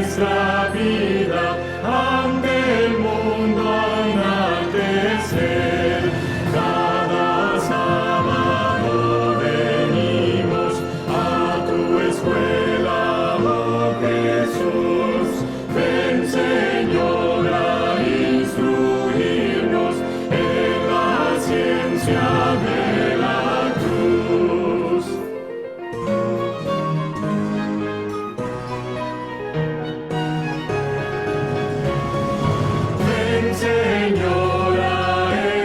nuestra vida ante el mundo enaltecer. Cada sábado venimos a tu escuela, oh Jesús. Ven, Señor, a instruirnos en la ciencia de la cruz. Ven, Señor, a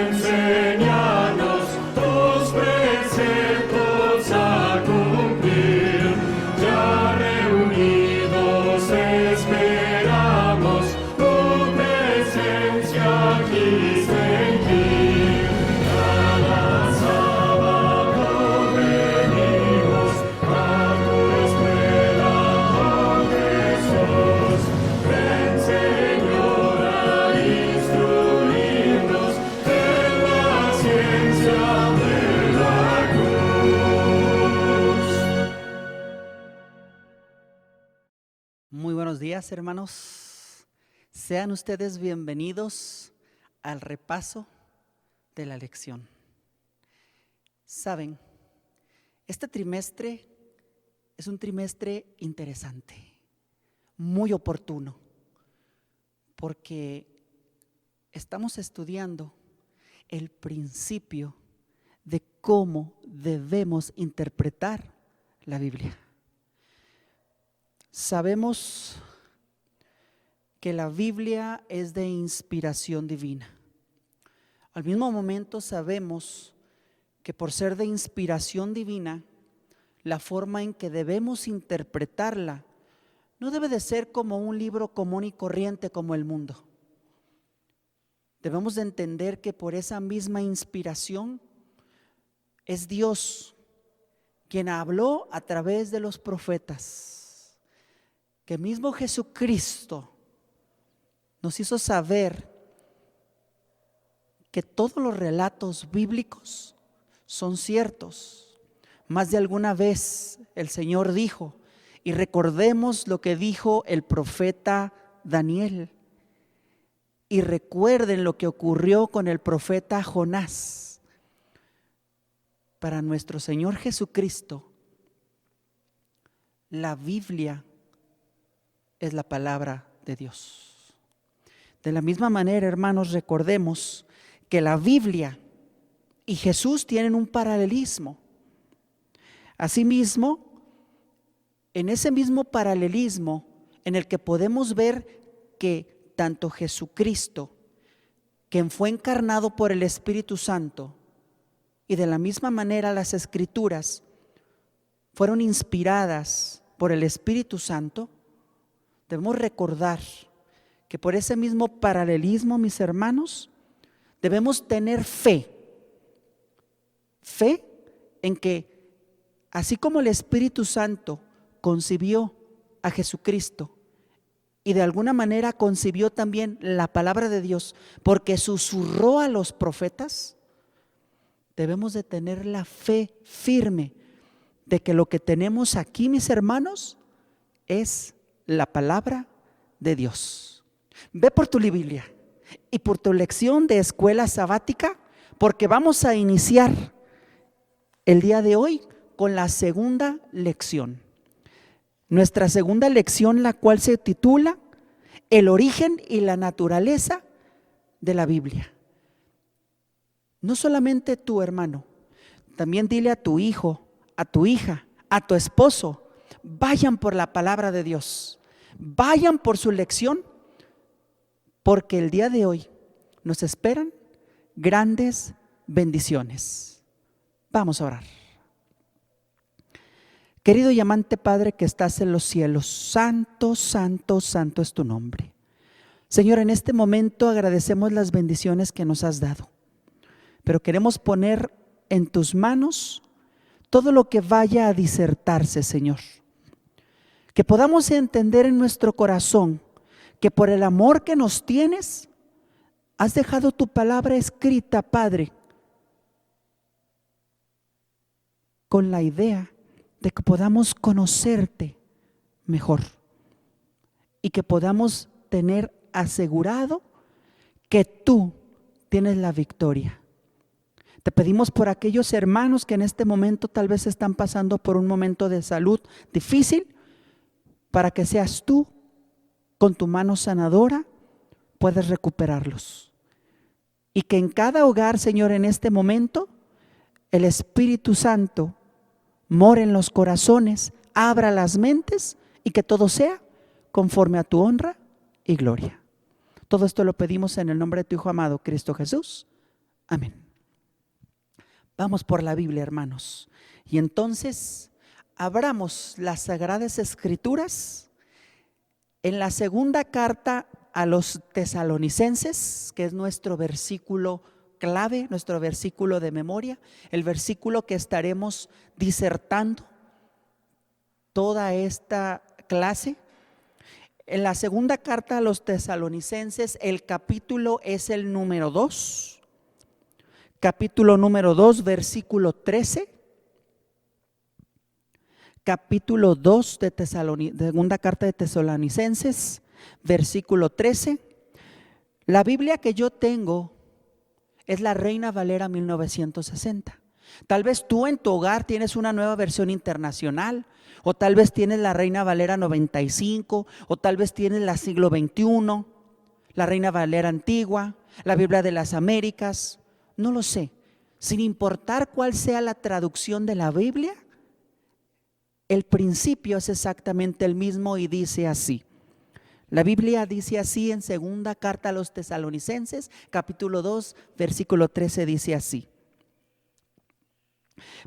enseñarnos tus preceptos a cumplir. Ya reunidos esperamos tu presencia aquí sentir. Cada sábado venimos a tu escuela, oh Jesús. Ven, Señor, a instruirnos en la ciencia de la cruz. Muy buenos días, hermanos. Sean ustedes bienvenidos al repaso de la lección. Saben, este trimestre es un trimestre interesante, muy oportuno, porque estamos estudiando el principio de cómo debemos interpretar la Biblia. Sabemos que la Biblia es de inspiración divina. Al mismo momento sabemos que por ser de inspiración divina, la forma en que debemos interpretarla no debe de ser como un libro común y corriente como el mundo. Debemos de entender que por esa misma inspiración es Dios quien habló a través de los profetas, que mismo Jesucristo nos hizo saber que todos los relatos bíblicos son ciertos. Más de alguna vez el Señor dijo, y recordemos lo que dijo el profeta Daniel, y recuerden lo que ocurrió con el profeta Jonás. Para nuestro Señor Jesucristo, la Biblia es la palabra de Dios. De la misma manera, hermanos, recordemos que la Biblia y Jesús tienen un paralelismo. Asimismo, en ese mismo paralelismo en el que podemos ver que tanto Jesucristo, quien fue encarnado por el Espíritu Santo, y de la misma manera las Escrituras fueron inspiradas por el Espíritu Santo, debemos recordar que por ese mismo paralelismo, mis hermanos, debemos tener fe en que así como el Espíritu Santo concibió a Jesucristo y de alguna manera concibió también la palabra de Dios porque susurró a los profetas, debemos de tener la fe firme de que lo que tenemos aquí, mis hermanos, es la palabra de Dios. Ve por tu Biblia y por tu lección de escuela sabática, porque vamos a iniciar el día de hoy con la segunda lección. Nuestra segunda lección, la cual se titula El origen y la naturaleza de la Biblia. No solamente tú, hermano, también dile a tu hijo, a tu hija, a tu esposo, vayan por la palabra de Dios, vayan por su lección, porque el día de hoy nos esperan grandes bendiciones. Vamos a orar. Querido y amante Padre que estás en los cielos, santo, santo, santo es tu nombre. Señor, en este momento agradecemos las bendiciones que nos has dado, pero queremos poner en tus manos todo lo que vaya a disertarse, Señor. Que podamos entender en nuestro corazón que por el amor que nos tienes, has dejado tu palabra escrita, Padre, con la idea de que podamos conocerte mejor. y que podamos tener asegurado que tú tienes la victoria. Te pedimos por aquellos hermanos que en este momento tal vez están pasando por un momento de salud difícil, para que seas tú, con tu mano sanadora, puedes recuperarlos. Y que en cada hogar, Señor, en este momento, el Espíritu Santo more en los corazones, abra las mentes y que todo sea conforme a tu honra y gloria. Todo esto lo pedimos en el nombre de tu Hijo amado, Cristo Jesús. Amén. Vamos por la Biblia, hermanos. Y entonces abramos las Sagradas Escrituras en la segunda carta a los Tesalonicenses, que es nuestro versículo clave, nuestro versículo de memoria, el versículo que estaremos disertando toda esta clase. En la segunda carta a los Tesalonicenses, el capítulo es el número 2. Capítulo número 2, versículo 13. Capítulo 2 de segunda carta de Tesalonicenses, versículo 13. La Biblia que yo tengo es la Reina Valera 1960. Tal vez tú en tu hogar tienes una nueva versión internacional, o tal vez tienes la Reina Valera 95, o tal vez tienes la siglo XXI, la Reina Valera antigua, la Biblia de las Américas. No lo sé. Sin importar cuál sea la traducción de la Biblia, el principio es exactamente el mismo y dice así. La Biblia dice así en segunda carta a los Tesalonicenses, capítulo 2, versículo 13, dice así: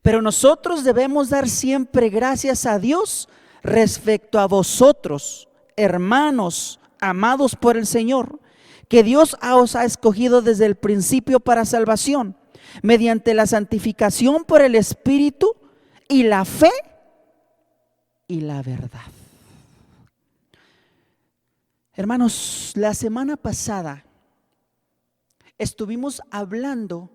pero nosotros debemos dar siempre gracias a Dios respecto a vosotros, hermanos amados por el Señor, que Dios os ha escogido desde el principio para salvación, mediante la santificación por el Espíritu y la fe y la verdad. Hermanos, la semana pasada estuvimos hablando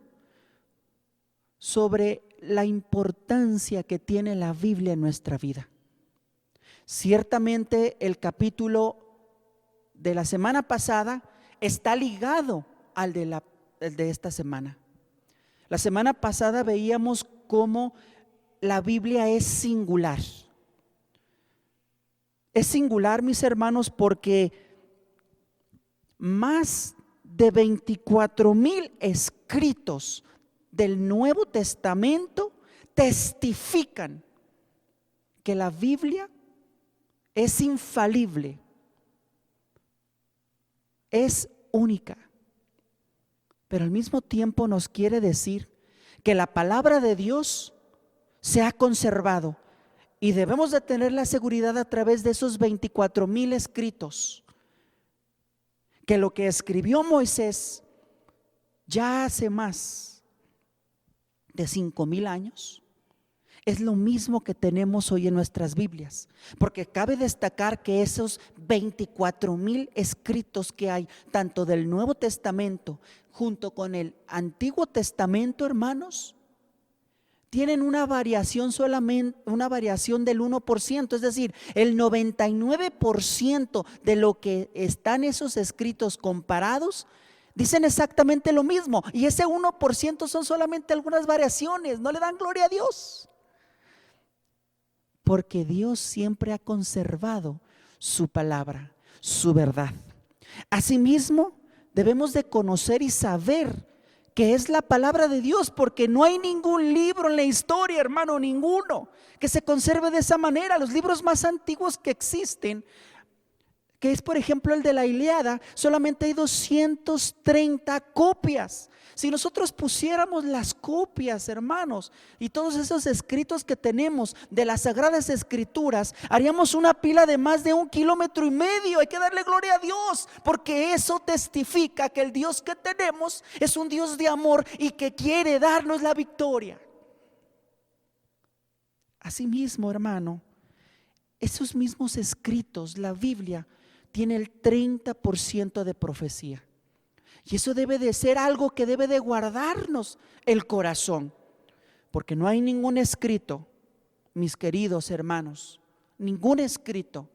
sobre la importancia que tiene la Biblia en nuestra vida. Ciertamente el capítulo de la semana pasada está ligado al de esta semana. La semana pasada veíamos cómo la Biblia es singular. Es singular, mis hermanos, porque más de 24,000 escritos del Nuevo Testamento testifican que la Biblia es infalible, es única, pero al mismo tiempo nos quiere decir que la palabra de Dios se ha conservado y debemos de tener la seguridad a través de esos 24,000 escritos, que lo que escribió Moisés ya hace más de 5,000 años es lo mismo que tenemos hoy en nuestras Biblias, porque cabe destacar que esos 24,000 escritos que hay, tanto del Nuevo Testamento junto con el Antiguo Testamento, hermanos, tienen una variación solamente, una variación del 1%, es decir, el 99% de lo que están esos escritos comparados dicen exactamente lo mismo, y ese 1% son solamente algunas variaciones. No le dan gloria a Dios, porque Dios siempre ha conservado su palabra, su verdad. Asimismo, debemos de conocer y saber que es la palabra de Dios, porque no hay ningún libro en la historia, hermano, ninguno, que se conserve de esa manera. Los libros más antiguos que existen, que es por ejemplo el de la Ilíada, solamente hay 230 copias. Si nosotros pusiéramos las copias, hermanos, y todos esos escritos que tenemos de las Sagradas Escrituras, haríamos una pila de más de 1,5 kilómetros. Hay que darle gloria a Dios, porque eso testifica que el Dios que tenemos es un Dios de amor y que quiere darnos la victoria. Asimismo, hermano, esos mismos escritos, la Biblia tiene el 30% de profecía. Y eso debe de ser algo que debe de guardarnos el corazón, porque no hay ningún escrito, mis queridos hermanos, ningún escrito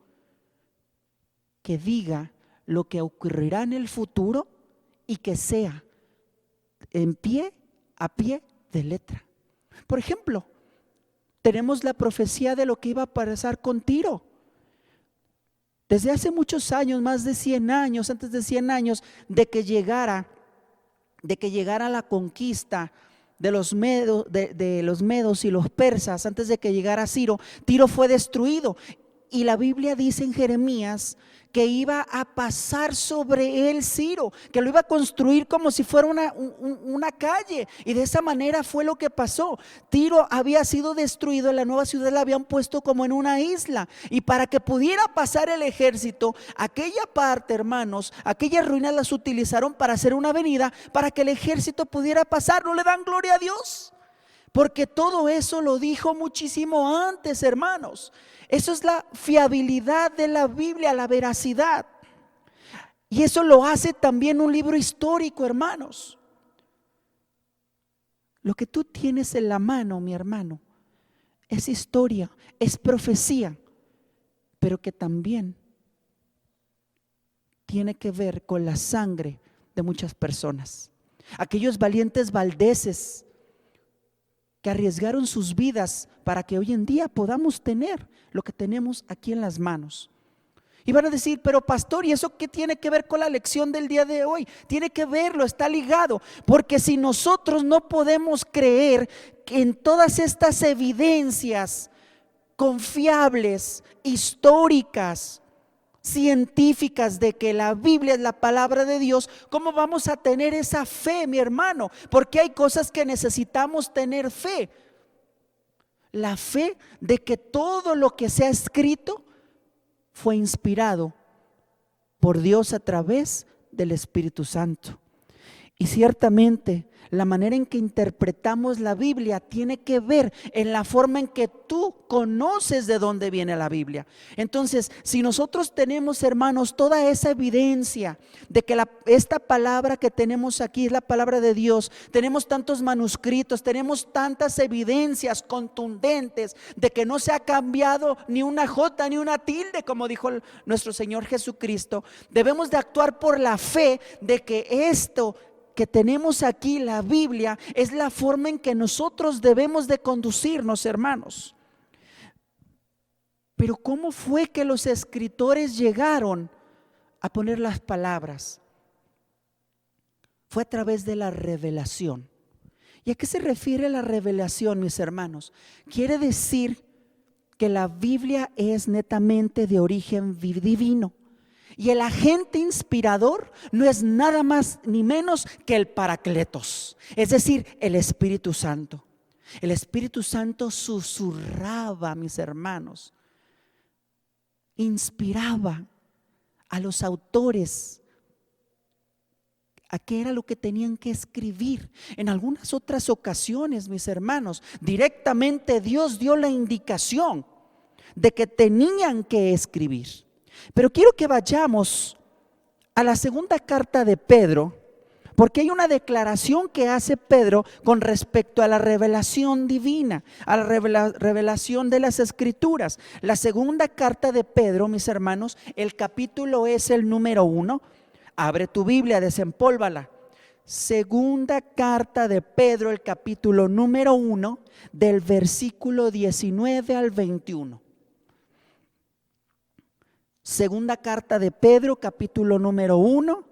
que diga lo que ocurrirá en el futuro y que sea a pie de letra. Por ejemplo, tenemos la profecía de lo que iba a pasar con Tiro. Desde hace muchos años, más de 100 años, antes de 100 años, de que llegara la conquista de los medos y los persas, antes de que llegara Ciro, Tiro fue destruido. Y la Biblia dice en Jeremías que iba a pasar sobre él Ciro, que lo iba a construir como si fuera una calle. Y de esa manera fue lo que pasó. Tiro había sido destruido, en la nueva ciudad la habían puesto como en una isla. Y para que pudiera pasar el ejército, aquella parte, hermanos, aquellas ruinas las utilizaron para hacer una avenida para que el ejército pudiera pasar. ¿No le dan gloria a Dios? Porque todo eso lo dijo muchísimo antes, hermanos. Eso es la fiabilidad de la Biblia, la veracidad. Y eso lo hace también un libro histórico, hermanos. Lo que tú tienes en la mano, mi hermano, es historia, es profecía, pero que también tiene que ver con la sangre de muchas personas. Aquellos valientes valdeses que arriesgaron sus vidas para que hoy en día podamos tener lo que tenemos aquí en las manos. Y van a decir, pero pastor, ¿y eso qué tiene que ver con la lección del día de hoy? Tiene que verlo, está ligado, porque si nosotros no podemos creer que en todas estas evidencias confiables, históricas, científicas de que la Biblia es la palabra de Dios, ¿cómo vamos a tener esa fe, mi hermano? Porque hay cosas que necesitamos tener fe. La fe de que todo lo que se ha escrito fue inspirado por Dios a través del Espíritu Santo. Y ciertamente la manera en que interpretamos la Biblia tiene que ver en la forma en que tú conoces de dónde viene la Biblia. Entonces, si nosotros tenemos, hermanos, toda esa evidencia de que esta palabra que tenemos aquí es la palabra de Dios, tenemos tantos manuscritos, tenemos tantas evidencias contundentes de que no se ha cambiado ni una jota ni una tilde, como dijo nuestro Señor Jesucristo, debemos de actuar por la fe de que esto que tenemos aquí, la Biblia, es la forma en que nosotros debemos de conducirnos, hermanos. Pero ¿cómo fue que los escritores llegaron a poner las palabras? Fue a través de la revelación. ¿Y a qué se refiere la revelación, mis hermanos? Quiere decir que la Biblia es netamente de origen divino. Y el agente inspirador no es nada más ni menos que el Paracletos, es decir, el Espíritu Santo. El Espíritu Santo susurraba, mis hermanos, inspiraba a los autores a qué era lo que tenían que escribir. En algunas otras ocasiones, mis hermanos, directamente Dios dio la indicación de que tenían que escribir. Pero quiero que vayamos a la segunda carta de Pedro, porque hay una declaración que hace Pedro con respecto a la revelación divina, a la revelación de las Escrituras. La segunda carta de Pedro, mis hermanos, el capítulo es el número 1. Abre tu Biblia, desempólvala. Segunda carta de Pedro, el capítulo número 1, del versículo 19 al 21. Segunda carta de Pedro, capítulo número 1,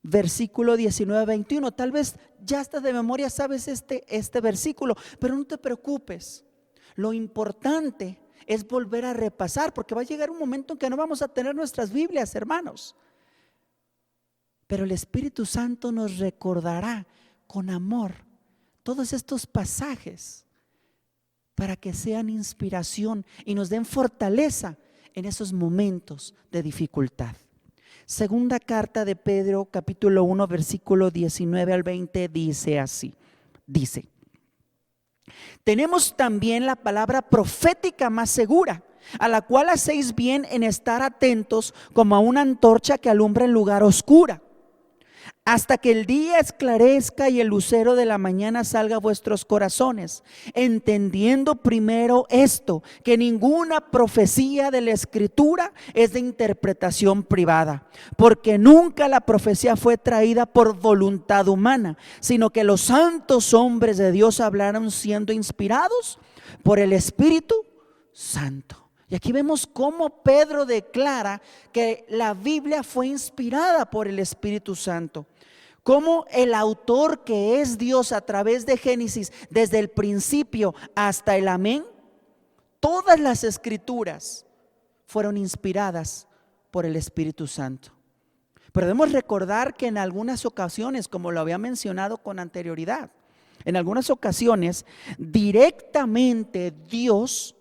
versículo 19-21. Tal vez ya hasta de memoria sabes este versículo, pero no te preocupes. Lo importante es volver a repasar, porque va a llegar un momento en que no vamos a tener nuestras Biblias, hermanos. Pero el Espíritu Santo nos recordará con amor todos estos pasajes para que sean inspiración y nos den fortaleza en esos momentos de dificultad. Segunda carta de Pedro, capítulo 1, versículo 19 al 20, dice así. Dice: tenemos también la palabra profética más segura, a la cual hacéis bien en estar atentos como a una antorcha que alumbra en lugar oscura, hasta que el día esclarezca y el lucero de la mañana salga a vuestros corazones, entendiendo primero esto, que ninguna profecía de la Escritura es de interpretación privada, porque nunca la profecía fue traída por voluntad humana, sino que los santos hombres de Dios hablaron siendo inspirados por el Espíritu Santo. Y aquí vemos cómo Pedro declara que la Biblia fue inspirada por el Espíritu Santo. Cómo el autor, que es Dios, a través de Génesis, desde el principio hasta el amén, todas las escrituras fueron inspiradas por el Espíritu Santo. Pero debemos recordar que en algunas ocasiones, como lo había mencionado con anterioridad, en algunas ocasiones directamente Dios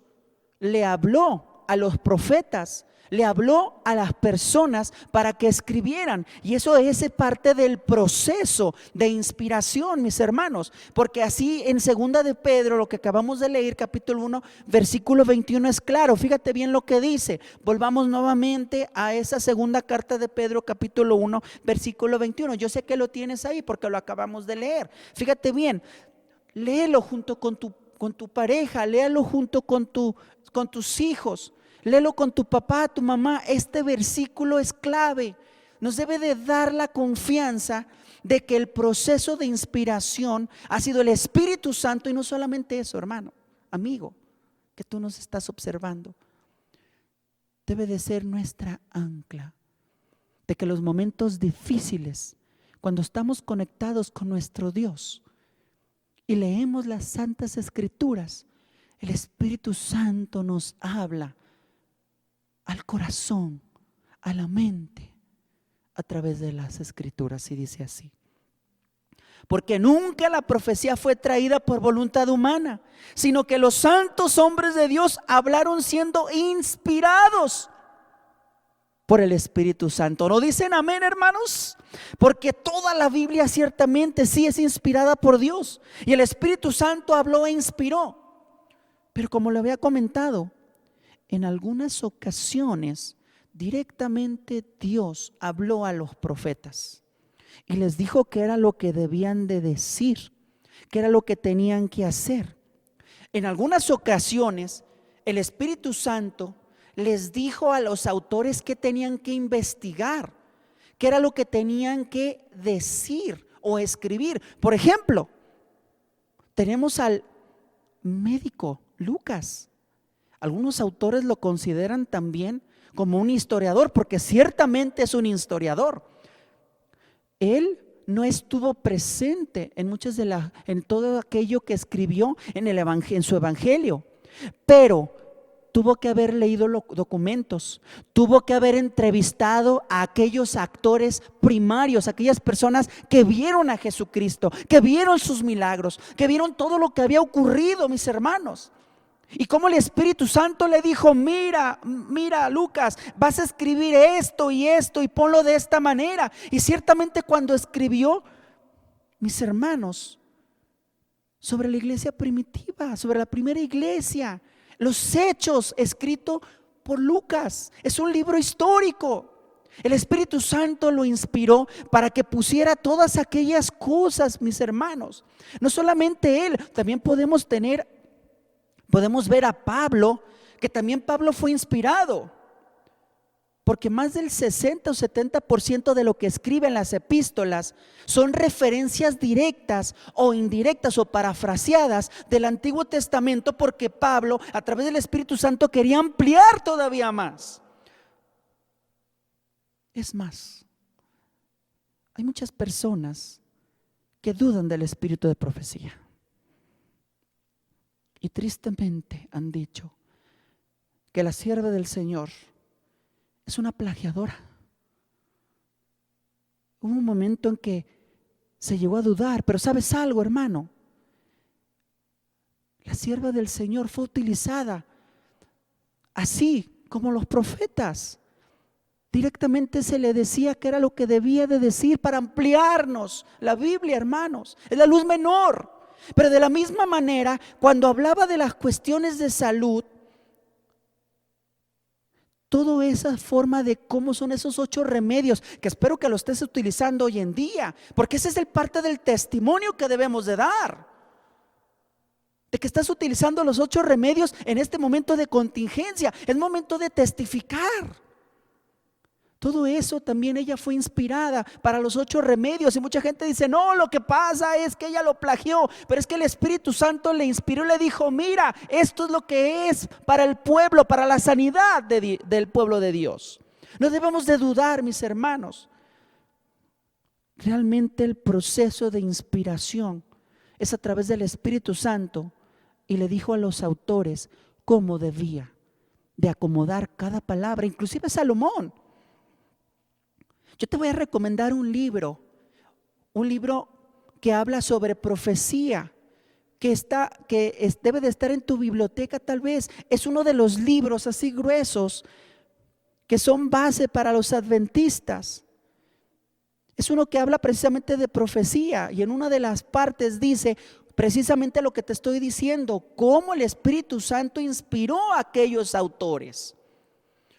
le habló a los profetas, le habló a las personas para que escribieran. Y eso es parte del proceso de inspiración, mis hermanos, porque así en segunda de Pedro, lo que acabamos de leer, capítulo 1, versículo 21, es claro. Fíjate bien lo que dice. Volvamos nuevamente a esa segunda carta de Pedro, capítulo 1, versículo 21. Yo sé que lo tienes ahí porque lo acabamos de leer. Fíjate bien, léelo junto con tu pareja, léalo junto con tus hijos, léelo con tu papá, tu mamá. Este versículo es clave. Nos debe de dar la confianza de que el proceso de inspiración ha sido el Espíritu Santo. Y no solamente eso, hermano, amigo, que tú nos estás observando, debe de ser nuestra ancla, de que los momentos difíciles, cuando estamos conectados con nuestro Dios y leemos las santas escrituras, el Espíritu Santo nos habla al corazón, a la mente, a través de las escrituras. Y dice así: porque nunca la profecía fue traída por voluntad humana, sino que los santos hombres de Dios hablaron siendo inspirados por el Espíritu Santo. ¿No dicen amén, hermanos? Porque toda la Biblia ciertamente sí es inspirada por Dios, y el Espíritu Santo habló e inspiró. Pero como le había comentado, en algunas ocasiones directamente Dios habló a los profetas y les dijo que era lo que debían de decir, que era lo que tenían que hacer. En algunas ocasiones el Espíritu Santo les dijo a los autores que tenían que investigar, que era lo que tenían que decir o escribir. Por ejemplo, tenemos al médico Lucas. Algunos autores lo consideran también como un historiador, porque ciertamente es un historiador. Él no estuvo presente en todo aquello que escribió en su evangelio, pero tuvo que haber leído los documentos, tuvo que haber entrevistado a aquellos actores primarios, aquellas personas que vieron a Jesucristo, que vieron sus milagros, que vieron todo lo que había ocurrido, mis hermanos. Y como el Espíritu Santo le dijo: mira Lucas, vas a escribir esto y ponlo de esta manera. Y ciertamente cuando escribió, mis hermanos, sobre la iglesia primitiva, sobre la primera iglesia, los hechos escritos por Lucas, es un libro histórico. El Espíritu Santo lo inspiró para que pusiera todas aquellas cosas, mis hermanos. No solamente él, también podemos ver a Pablo, que también Pablo fue inspirado, porque más del 60 o 70% de lo que escribe en las epístolas son referencias directas o indirectas o parafraseadas del Antiguo Testamento, porque Pablo, a través del Espíritu Santo, quería ampliar todavía más. Es más, hay muchas personas que dudan del espíritu de profecía. Y tristemente han dicho que la sierva del Señor es una plagiadora. Hubo un momento en que se llegó a dudar, pero ¿sabes algo, hermano? La sierva del Señor fue utilizada así como los profetas. Directamente se le decía que era lo que debía de decir para ampliarnos la Biblia, hermanos. Es la luz menor. Pero de la misma manera, cuando hablaba de las cuestiones de salud, Toda esa forma de cómo son esos 8 remedios, que espero que lo estés utilizando hoy en día, porque ese es el parte del testimonio que debemos de dar, de que estás utilizando los 8 remedios en este momento de contingencia. Es momento de testificar. Todo eso también ella fue inspirada para los 8 remedios. Y mucha gente dice: no, lo que pasa es que ella lo plagió. Pero es que el Espíritu Santo le inspiró y le dijo: mira, esto es lo que es para el pueblo, para la sanidad del pueblo de Dios. No debemos de dudar, mis hermanos. Realmente el proceso de inspiración es a través del Espíritu Santo. Y le dijo a los autores cómo debía de acomodar cada palabra, inclusive Salomón. Yo te voy a recomendar un libro que habla sobre profecía, debe de estar en tu biblioteca tal vez. Es uno de los libros así gruesos que son base para los adventistas. Es uno que habla precisamente de profecía, y en una de las partes dice precisamente lo que te estoy diciendo, cómo el Espíritu Santo inspiró a aquellos autores.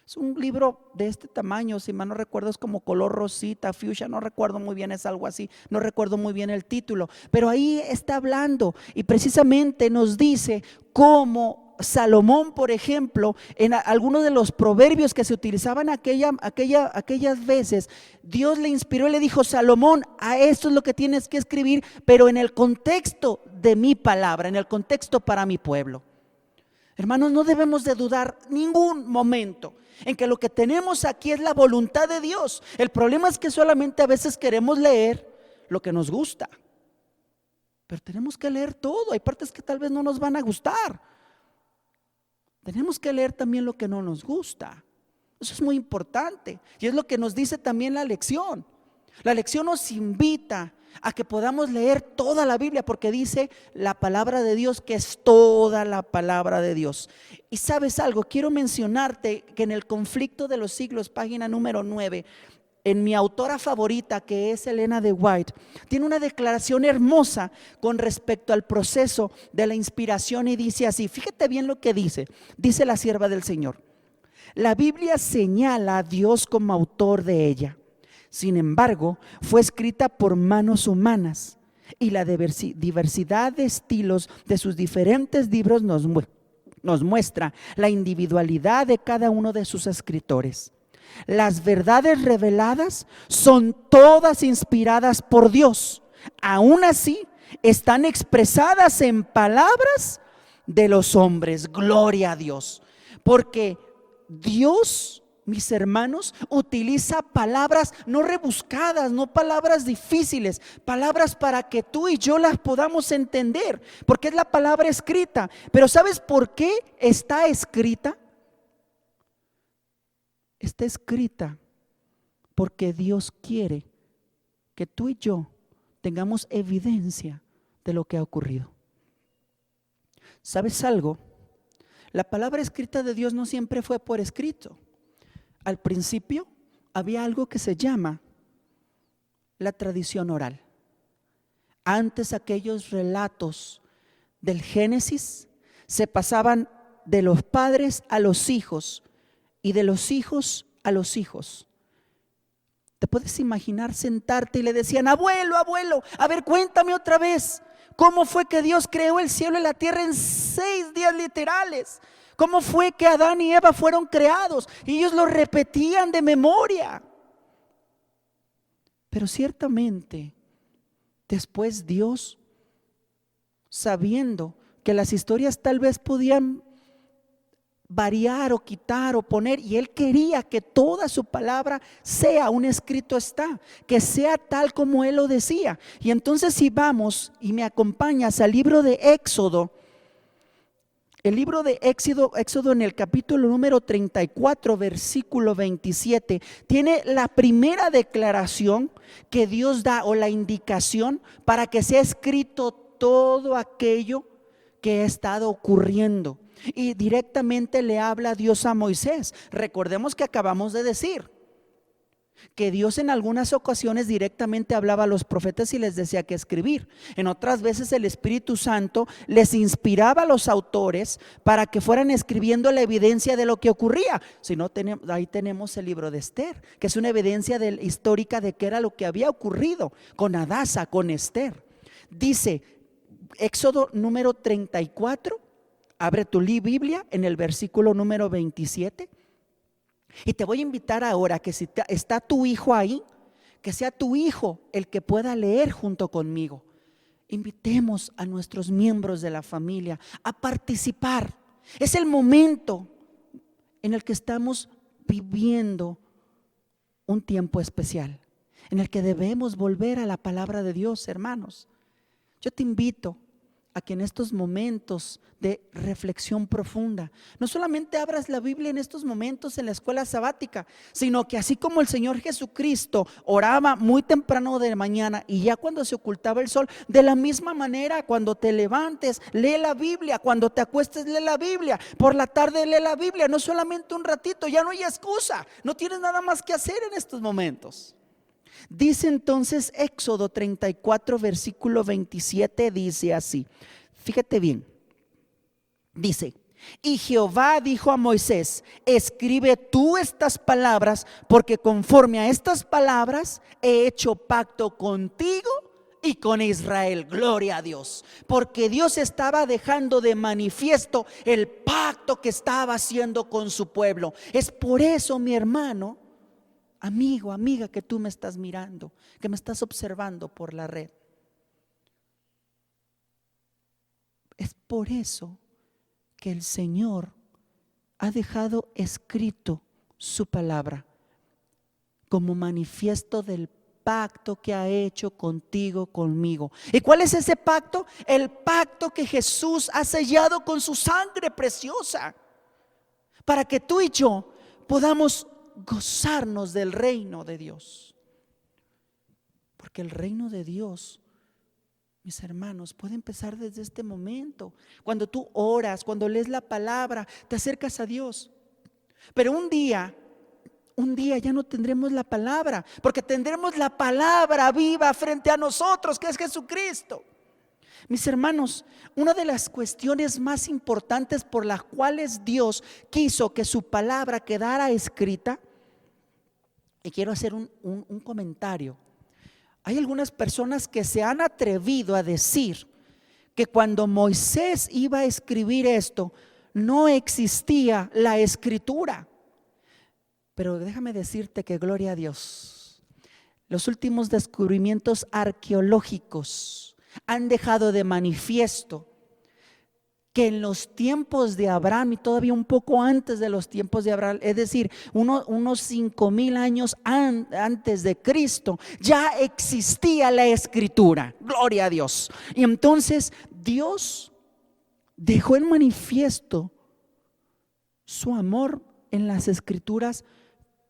Es un libro de este tamaño, si mal no recuerdo, es como color rosita, fuchsia, no recuerdo muy bien, es algo así, no recuerdo muy bien el título, pero ahí está hablando y precisamente nos dice cómo Salomón, por ejemplo, en algunos de los proverbios que se utilizaban aquellas veces, Dios le inspiró y le dijo: Salomón, a esto es lo que tienes que escribir, pero en el contexto de mi palabra, en el contexto para mi pueblo. Hermanos, no debemos de dudar ningún momento en que lo que tenemos aquí es la voluntad de Dios. El problema es que solamente a veces queremos leer lo que nos gusta, pero tenemos que leer todo. Hay partes que tal vez no nos van a gustar. Tenemos que leer también lo que no nos gusta. Eso es muy importante, y es lo que nos dice también la lección. La lección nos invita a que podamos leer toda la Biblia, porque dice la palabra de Dios que es toda la palabra de Dios. Y sabes algo, quiero mencionarte que en el Conflicto de los Siglos, página número 9, en mi autora favorita, que es Elena de White, tiene una declaración hermosa con respecto al proceso de la inspiración, y dice así, fíjate bien lo que dice la sierva del Señor: la Biblia señala a Dios como autor de ella. Sin embargo, fue escrita por manos humanas, y la diversidad de estilos de sus diferentes libros nos muestra la individualidad de cada uno de sus escritores. Las verdades reveladas son todas inspiradas por Dios. Aún así, están expresadas en palabras de los hombres. Gloria a Dios. Porque Dios, mis hermanos, utiliza palabras no rebuscadas, no palabras difíciles, palabras para que tú y yo las podamos entender, porque es la palabra escrita. Pero ¿sabes por qué está escrita? Está escrita porque Dios quiere que tú y yo tengamos evidencia de lo que ha ocurrido. ¿Sabes algo? La palabra escrita de Dios no siempre fue por escrito. Al principio había algo que se llama la tradición oral. Antes, aquellos relatos del Génesis se pasaban de los padres a los hijos y de los hijos a los hijos. ¿Te puedes imaginar sentarte y le decían: abuelo, abuelo, a ver, cuéntame otra vez, ¿cómo fue que Dios creó el cielo y la tierra en 6 días literales? ¿Cómo fue que Adán y Eva fueron creados? Y ellos lo repetían de memoria. Pero ciertamente, después Dios, sabiendo que las historias tal vez podían variar o quitar o poner, y Él quería que toda su palabra sea un escrito está, que sea tal como Él lo decía. Y entonces, si vamos y me acompañas al libro de Éxodo, el libro de Éxodo en el capítulo número 34, versículo 27, tiene la primera declaración que Dios da, o la indicación para que sea escrito todo aquello que ha estado ocurriendo. Y directamente le habla Dios a Moisés. Recordemos que acabamos de decir que Dios en algunas ocasiones directamente hablaba a los profetas y les decía que escribir. En otras veces el Espíritu Santo les inspiraba a los autores para que fueran escribiendo la evidencia de lo que ocurría. Si no, ahí tenemos el libro de Esther, que es una evidencia histórica de qué era lo que había ocurrido con Hadasa, con Esther. Dice Éxodo número 34, abre tu Biblia en el versículo número 27. Y te voy a invitar ahora que si está tu hijo ahí, que sea tu hijo el que pueda leer junto conmigo. Invitemos a nuestros miembros de la familia a participar. Es el momento en el que estamos viviendo un tiempo especial, en el que debemos volver a la palabra de Dios, hermanos. Yo te invito a que en estos momentos de reflexión profunda, no solamente abras la Biblia en estos momentos en la escuela sabática, sino que así como el Señor Jesucristo oraba muy temprano de mañana y ya cuando se ocultaba el sol, de la misma manera cuando te levantes, lee la Biblia, cuando te acuestes, lee la Biblia, por la tarde lee la Biblia, no solamente un ratito, ya no hay excusa, no tienes nada más que hacer en estos momentos. Dice entonces Éxodo 34 versículo 27, dice así, fíjate bien, dice: y Jehová dijo a Moisés: escribe tú estas palabras, porque conforme a estas palabras he hecho pacto contigo y con Israel. Gloria a Dios, porque Dios estaba dejando de manifiesto el pacto que estaba haciendo con su pueblo. Es por eso, mi hermano, amigo, amiga, que tú me estás mirando, que me estás observando por la red, es por eso que el Señor ha dejado escrito su palabra como manifiesto del pacto que ha hecho contigo, conmigo. ¿Y cuál es ese pacto? El pacto que Jesús ha sellado con su sangre preciosa, para que tú y yo podamos gozarnos del reino de Dios. Porque el reino de Dios, mis hermanos, puede empezar desde este momento. Cuando tú oras, cuando lees la palabra, te acercas a Dios. Pero un día ya no tendremos la palabra, porque tendremos la palabra viva frente a nosotros, que es Jesucristo. Mis hermanos, una de las cuestiones más importantes por las cuales Dios quiso que su palabra quedara escrita, y quiero hacer un comentario. Hay algunas personas que se han atrevido a decir que cuando Moisés iba a escribir esto, no existía la escritura. Pero déjame decirte que, gloria a Dios, los últimos descubrimientos arqueológicos han dejado de manifiesto que en los tiempos de Abraham y todavía un poco antes de los tiempos de Abraham, es decir, unos 5,000 años antes de Cristo, ya existía la escritura. Gloria a Dios. Y entonces Dios dejó en manifiesto su amor en las escrituras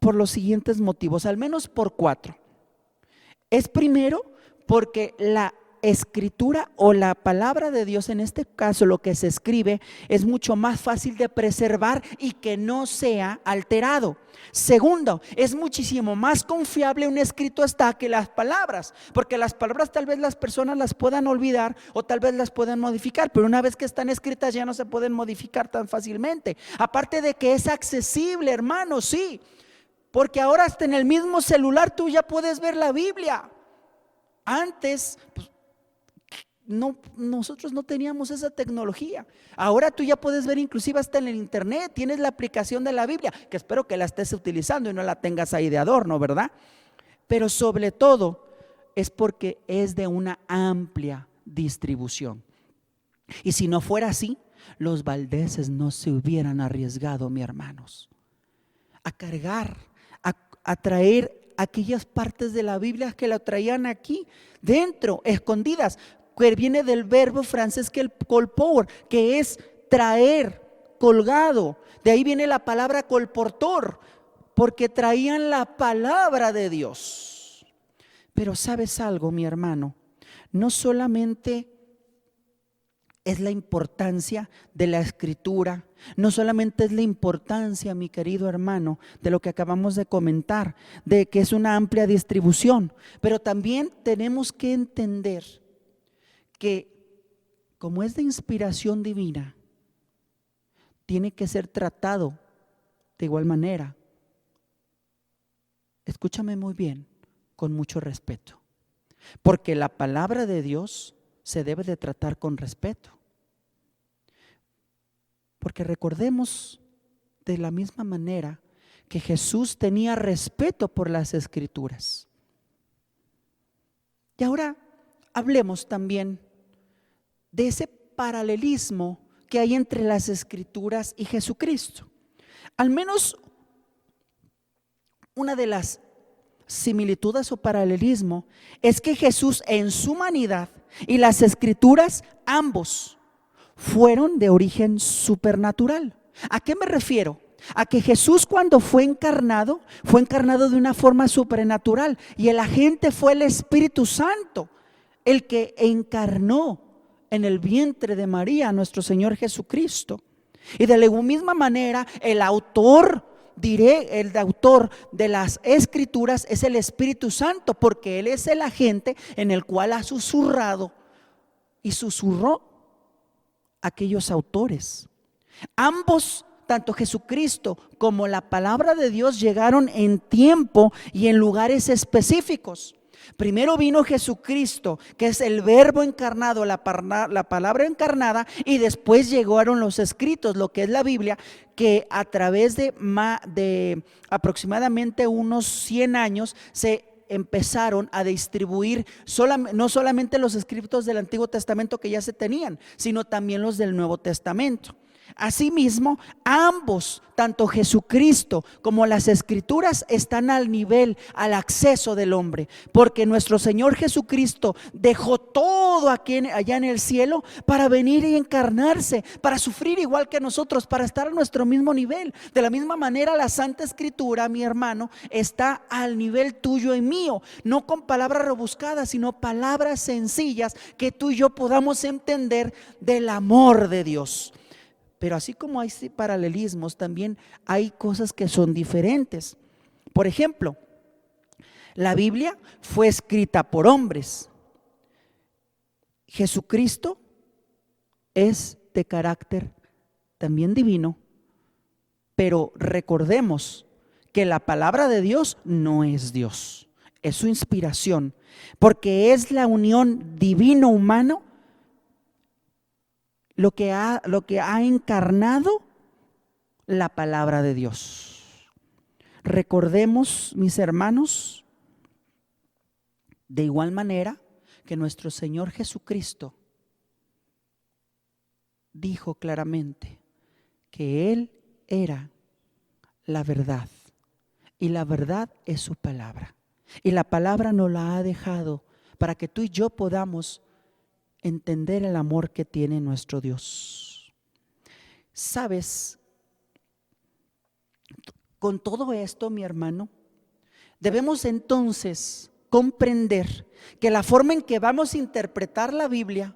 por los siguientes motivos, al menos por 4. Es primero porque la escritura o la palabra de Dios, en este caso lo que se escribe, es mucho más fácil de preservar y que no sea alterado. Segundo, es muchísimo más confiable un escrito está que las palabras, porque las palabras tal vez las personas las puedan olvidar o tal vez las puedan modificar, pero una vez que están escritas ya no se pueden modificar tan fácilmente. Aparte de que es accesible, hermano, sí, porque ahora hasta en el mismo celular tú ya puedes ver la Biblia. Antes, pues, nosotros no teníamos esa tecnología. Ahora tú ya puedes ver inclusive hasta en el internet, tienes la aplicación de la Biblia, que espero que la estés utilizando y no la tengas ahí de adorno, ¿verdad? Pero sobre todo es porque es de una amplia distribución. Y si no fuera así, los valdeses no se hubieran arriesgado, mis hermanos, a cargar, a traer aquellas partes de la Biblia que la traían aquí dentro, escondidas, que viene del verbo francés que el colpor, que es traer, colgado. De ahí viene la palabra colportor, porque traían la palabra de Dios. Pero ¿sabes algo, mi hermano? No solamente es la importancia de la escritura. No solamente es la importancia, mi querido hermano, de lo que acabamos de comentar, de que es una amplia distribución, pero también tenemos que entender que como es de inspiración divina, tiene que ser tratado de igual manera. Escúchame muy bien, con mucho respeto, porque la palabra de Dios se debe de tratar con respeto. Porque recordemos de la misma manera que Jesús tenía respeto por las Escrituras. Y ahora hablemos también de ese paralelismo que hay entre las Escrituras y Jesucristo. Al menos una de las similitudes o paralelismo es que Jesús en su humanidad y las Escrituras ambos fueron de origen supernatural. ¿A qué me refiero? A que Jesús, cuando fue encarnado de una forma supernatural, y el agente fue el Espíritu Santo, el que encarnó en el vientre de María nuestro Señor Jesucristo. Y de la misma manera el autor de las Escrituras es el Espíritu Santo, porque Él es el agente en el cual ha susurrado y susurró aquellos autores. Ambos, tanto Jesucristo como la palabra de Dios, llegaron en tiempo y en lugares específicos. Primero vino Jesucristo, que es el verbo encarnado, la palabra encarnada, y después llegaron los escritos, lo que es la Biblia, que a través de aproximadamente unos 100 años se empezaron a distribuir no solamente los escritos del Antiguo Testamento que ya se tenían, sino también los del Nuevo Testamento. Asimismo, ambos, tanto Jesucristo como las Escrituras, están al nivel, al acceso del hombre, porque nuestro Señor Jesucristo dejó todo allá en el cielo para venir y encarnarse, para sufrir igual que nosotros, para estar a nuestro mismo nivel. De la misma manera, la Santa Escritura, mi hermano, está al nivel tuyo y mío, no con palabras rebuscadas, sino palabras sencillas que tú y yo podamos entender del amor de Dios. Pero así como hay paralelismos, también hay cosas que son diferentes. Por ejemplo, la Biblia fue escrita por hombres. Jesucristo es de carácter también divino, pero recordemos que la palabra de Dios no es Dios, es su inspiración, porque es la unión divino-humano lo que ha encarnado la palabra de Dios. Recordemos, mis hermanos, de igual manera que nuestro Señor Jesucristo dijo claramente que Él era la verdad, y la verdad es su palabra, y la palabra nos la ha dejado para que tú y yo podamos entender el amor que tiene nuestro Dios. ¿Sabes? Con todo esto, mi hermano, debemos entonces comprender que la forma en que vamos a interpretar la Biblia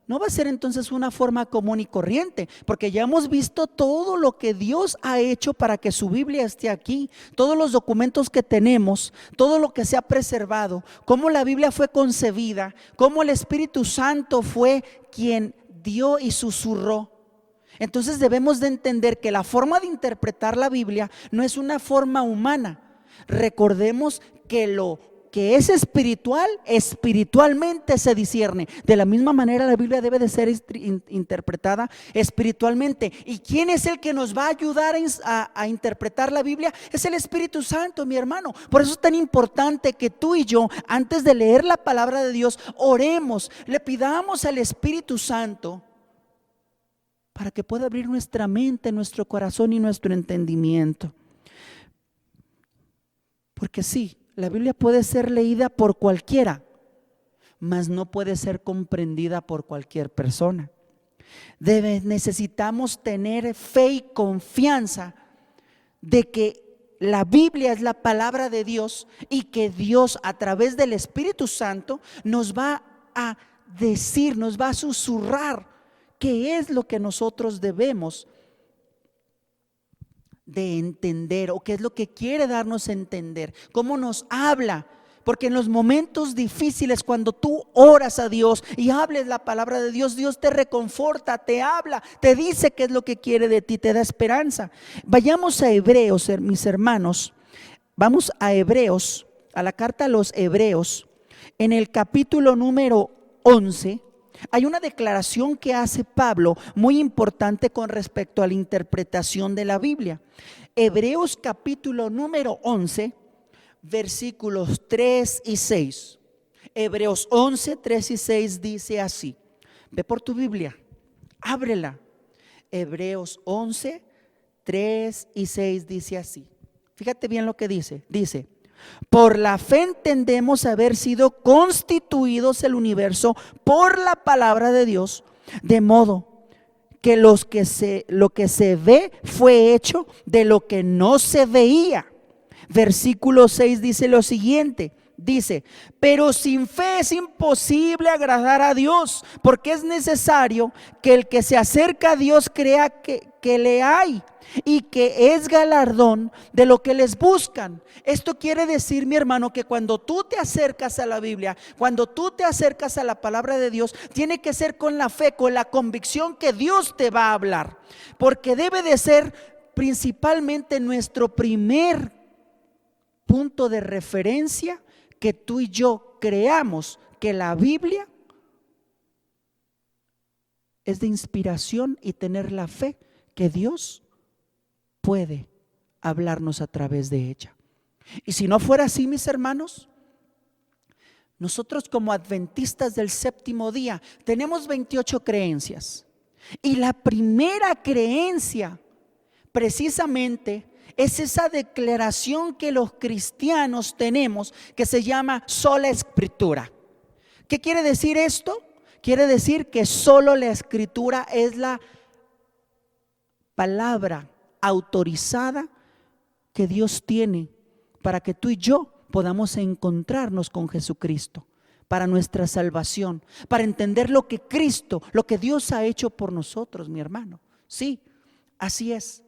no va a ser entonces una forma común y corriente, porque ya hemos visto todo lo que Dios ha hecho para que su Biblia esté aquí, todos los documentos que tenemos, todo lo que se ha preservado, cómo la Biblia fue concebida, cómo el Espíritu Santo fue quien dio y susurró. Entonces debemos de entender que la forma de interpretar la Biblia no es una forma humana. Recordemos que lo que es espiritual, espiritualmente se discierne. De la misma manera la Biblia debe de ser interpretada espiritualmente. ¿Y quién es el que nos va a ayudar a interpretar la Biblia? Es el Espíritu Santo, mi hermano. Por eso es tan importante que tú y yo, antes de leer la palabra de Dios, oremos, le pidamos al Espíritu Santo para que pueda abrir nuestra mente, nuestro corazón y nuestro entendimiento. Porque sí, la Biblia puede ser leída por cualquiera, mas no puede ser comprendida por cualquier persona. Necesitamos tener fe y confianza de que la Biblia es la palabra de Dios y que Dios, a través del Espíritu Santo, nos va a decir, nos va a susurrar ¿Qué es lo que nosotros debemos de entender o qué es lo que quiere darnos a entender? ¿Cómo nos habla? Porque en los momentos difíciles, cuando tú oras a Dios y hables la palabra de Dios, Dios te reconforta, te habla, te dice qué es lo que quiere de ti, te da esperanza. Vayamos a Hebreos, mis hermanos. Vamos a Hebreos, a la carta a los Hebreos, en el capítulo número 11. Hay una declaración que hace Pablo muy importante con respecto a la interpretación de la Biblia. Hebreos capítulo número 11, versículos 3 y 6. Hebreos 11, 3 y 6 dice así. Ve por tu Biblia, ábrela. Hebreos 11, 3 y 6 dice así. Fíjate bien lo que dice. Dice: por la fe entendemos haber sido constituidos el universo por la palabra de Dios, de modo que lo que se ve fue hecho de lo que no se veía. Versículo 6 dice lo siguiente. Dice: pero sin fe es imposible agradar a Dios, porque es necesario que el que se acerca a Dios crea que le hay y que es galardón de lo que les buscan. Esto quiere decir, mi hermano, que cuando tú te acercas a la Biblia, cuando tú te acercas a la palabra de Dios, tiene que ser con la fe, con la convicción que Dios te va a hablar, porque debe de ser principalmente nuestro primer punto de referencia, que tú y yo creamos que la Biblia es de inspiración y tener la fe que Dios puede hablarnos a través de ella. Y si no fuera así, mis hermanos, nosotros como adventistas del séptimo día tenemos 28 creencias. Y la primera creencia precisamente es esa declaración que los cristianos tenemos, que se llama sola escritura. ¿Qué quiere decir esto? Quiere decir que solo la escritura es la palabra autorizada que Dios tiene para que tú y yo podamos encontrarnos con Jesucristo, para nuestra salvación, para entender lo que Cristo, lo que Dios ha hecho por nosotros, mi hermano. Sí, así es.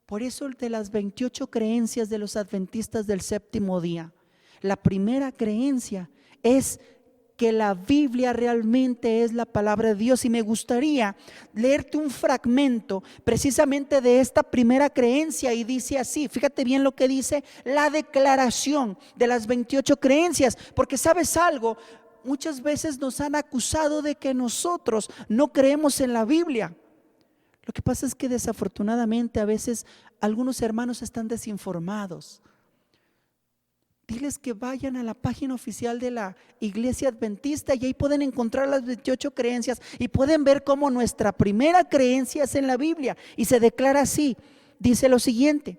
Por eso, de las 28 creencias de los adventistas del séptimo día, la primera creencia es que la Biblia realmente es la palabra de Dios. Y me gustaría leerte un fragmento precisamente de esta primera creencia, y dice así. Fíjate bien lo que dice la declaración de las 28 creencias, porque ¿sabes algo? Muchas veces nos han acusado de que nosotros no creemos en la Biblia. Lo que pasa es que desafortunadamente a veces algunos hermanos están desinformados. Diles que vayan a la página oficial de la Iglesia Adventista y ahí pueden encontrar las 28 creencias y pueden ver cómo nuestra primera creencia es en la Biblia, y se declara así. Dice lo siguiente: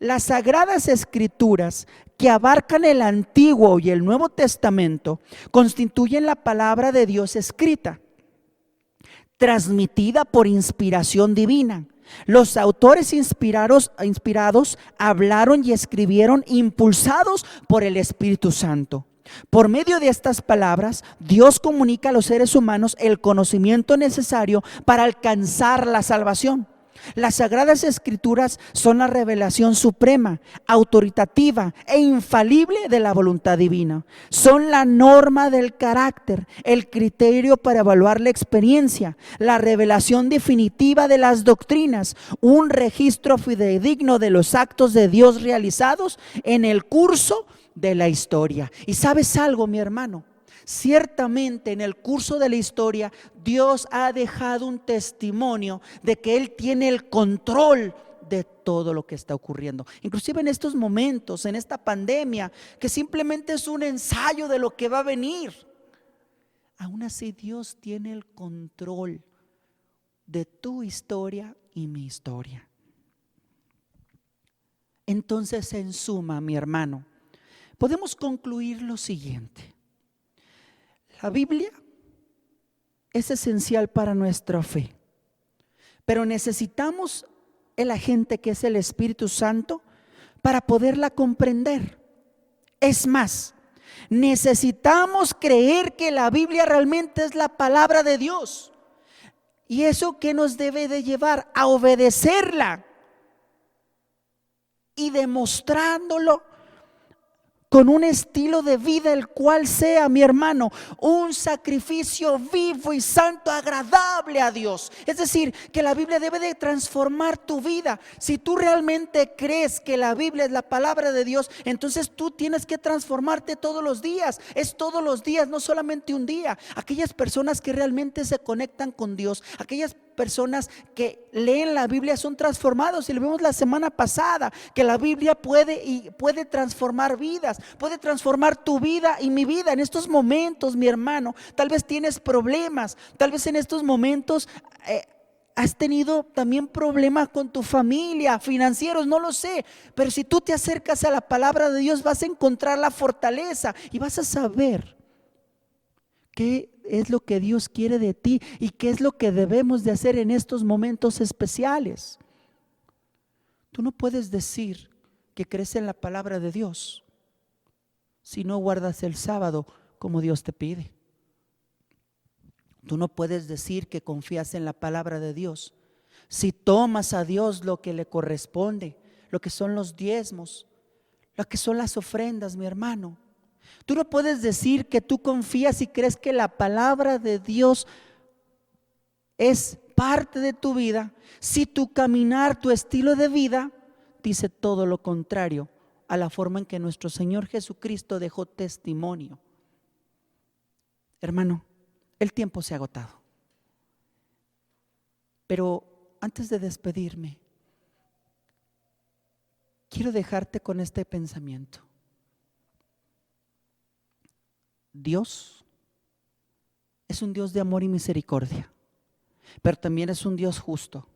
las sagradas escrituras, que abarcan el Antiguo y el Nuevo Testamento, constituyen la palabra de Dios escrita, transmitida por inspiración divina. Los autores inspirados hablaron y escribieron impulsados por el Espíritu Santo. Por medio de estas palabras, Dios comunica a los seres humanos el conocimiento necesario para alcanzar la salvación. Las Sagradas Escrituras son la revelación suprema, autoritativa e infalible de la voluntad divina. Son la norma del carácter, el criterio para evaluar la experiencia, la revelación definitiva de las doctrinas, un registro fidedigno de los actos de Dios realizados en el curso de la historia. ¿Y sabes algo, mi hermano? Ciertamente en el curso de la historia Dios ha dejado un testimonio de que Él tiene el control de todo lo que está ocurriendo. Inclusive en estos momentos, en esta pandemia, que simplemente es un ensayo de lo que va a venir. Aún así Dios tiene el control de tu historia y mi historia. Entonces, en suma, mi hermano, podemos concluir lo siguiente. La Biblia es esencial para nuestra fe, pero necesitamos el agente que es el Espíritu Santo para poderla comprender. Es más, necesitamos creer que la Biblia realmente es la palabra de Dios. ¿Y eso qué nos debe de llevar? A obedecerla y demostrándolo con un estilo de vida el cual sea, mi hermano, un sacrificio vivo y santo, agradable a Dios. Es decir, que la Biblia debe de transformar tu vida. Si tú realmente crees que la Biblia es la palabra de Dios, entonces tú tienes que transformarte todos los días. Es todos los días, no solamente un día. Aquellas personas que realmente se conectan con Dios, aquellas personas que leen la Biblia son transformados, y lo vimos la semana pasada, que la Biblia puede transformar vidas, puede transformar tu vida y mi vida. En estos momentos, mi hermano, tal vez tienes problemas, tal vez en estos momentos has tenido también problemas con tu familia, financieros, no lo sé, pero si tú te acercas a la palabra de Dios vas a encontrar la fortaleza y vas a saber qué es lo que Dios quiere de ti y qué es lo que debemos de hacer en estos momentos especiales. Tú no puedes decir que crees en la palabra de Dios si no guardas el sábado como Dios te pide. Tú no puedes decir que confías en la palabra de Dios si tomas a Dios lo que le corresponde, lo que son los diezmos, lo que son las ofrendas, mi hermano. Tú no puedes decir que tú confías y crees que la palabra de Dios es parte de tu vida si tu caminar, tu estilo de vida dice todo lo contrario a la forma en que nuestro Señor Jesucristo dejó testimonio. Hermano, el tiempo se ha agotado. Pero antes de despedirme, quiero dejarte con este pensamiento. Dios es un Dios de amor y misericordia, pero también es un Dios justo.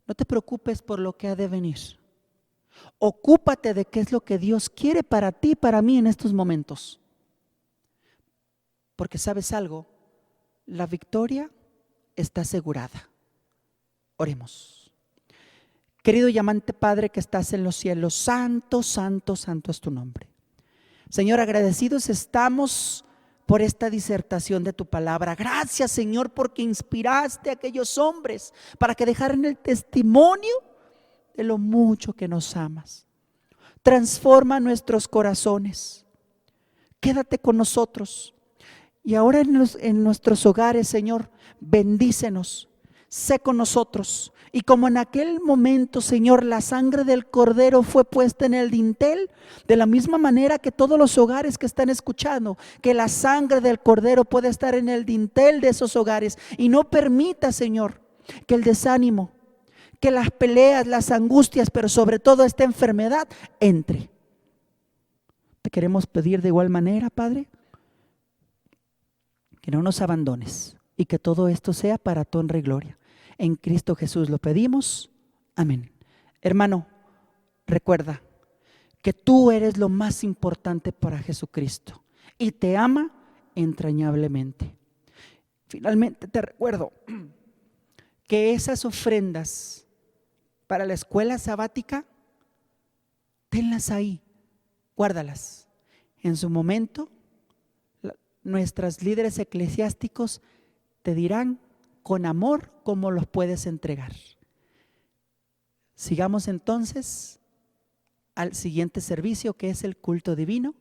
No te preocupes por lo que ha de venir. Ocúpate de qué es lo que Dios quiere para ti y para mí en estos momentos. Porque ¿sabes algo? La victoria está asegurada. Oremos. Querido y amante Padre que estás en los cielos, santo, santo, santo es tu nombre. Señor, agradecidos estamos por esta disertación de tu palabra. Gracias, Señor, porque inspiraste a aquellos hombres para que dejaran el testimonio de lo mucho que nos amas. Transforma nuestros corazones. Quédate con nosotros. Y ahora en nuestros hogares, Señor, bendícenos. Sé con nosotros. Y como en aquel momento, Señor, la sangre del Cordero fue puesta en el dintel, de la misma manera que todos los hogares que están escuchando, que la sangre del Cordero puede estar en el dintel de esos hogares. Y no permita, Señor, que el desánimo, que las peleas, las angustias, pero sobre todo esta enfermedad entre. Te queremos pedir de igual manera, Padre, que no nos abandones y que todo esto sea para tu honra y gloria. En Cristo Jesús lo pedimos. Amén. Hermano, recuerda que tú eres lo más importante para Jesucristo y te ama entrañablemente. Finalmente te recuerdo que esas ofrendas para la escuela sabática, tenlas ahí, guárdalas. En su momento, nuestros líderes eclesiásticos te dirán con amor cómo los puedes entregar. Sigamos entonces al siguiente servicio, que es el culto divino.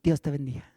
Dios te bendiga.